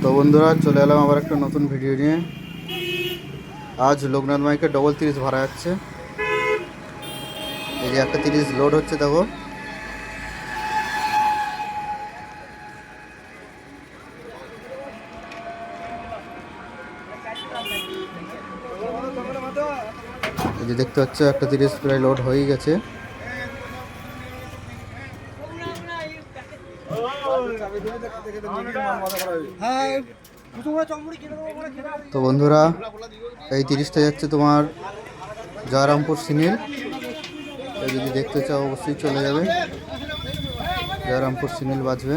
তো বন্ধুরা চলে এলাম আবার একটা নতুন ভিডিও নিয়ে। আজ লোকনাথ মাইকে ডবল 30 ভাড়া যাচ্ছে। এই যে একটা 30 লোড হচ্ছে, দেখো। এই যে দেখতে পাচ্ছ একটা 30 প্রায় লোড হয়ে গেছে। তো বন্ধুরা এই 30টা যাচ্ছে তোমার জয়রামপুর সিনিল। যদি দেখতে চাও অবশ্যই চলে যাবে, জয়রামপুর সিনিল বাজবে।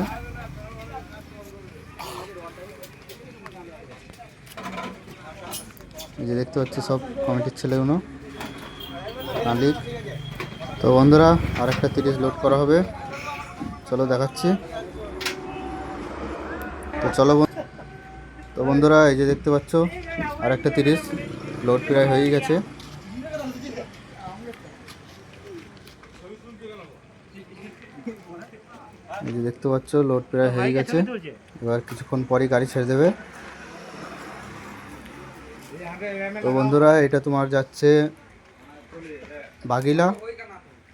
এই যে দেখতে পাচ্ছি সব কমিটির ছেলেগুলো, মালিক। তো বন্ধুরা আর একটা 30 লোড করা হবে, চলো দেখাচ্ছি। তো চলো। তো বন্ধুরা এই যে দেখতে পাচ্ছ আর একটা 30 লোড প্রায় হয়ে গেছে। এই যে দেখতে পাচ্ছ লোড প্রায় হয়ে গেছে। এবার কিছুক্ষণ পরই গাড়ি ছেড়ে দেবে। তো বন্ধুরা এটা তোমার যাচ্ছে বাগিলা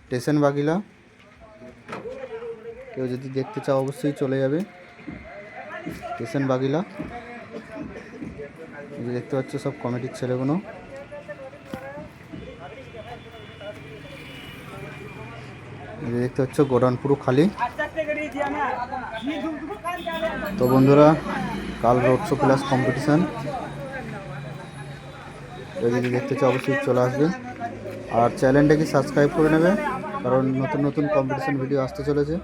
স্টেশন, বাগিলা। কেউ যদি দেখতে চাও অবশ্যই চলে যাবে স্টেশন বাগিলা। এই যে দেখতে পাচ্ছ সব কমিটির ছেলেগুলো। এই যে দেখতে পাচ্ছ গোডাউন পুরো খালি। তো বন্ধুরা কাল রোড শো প্লাস কম্পিটিশান, যদি দেখতে চাও অবশ্যই চলে আসবে। আর চ্যানেলটাকে সাবস্ক্রাইব করে নেবে, কারণ নতুন নতুন কম্পিটিশান ভিডিও আসতে চলেছে।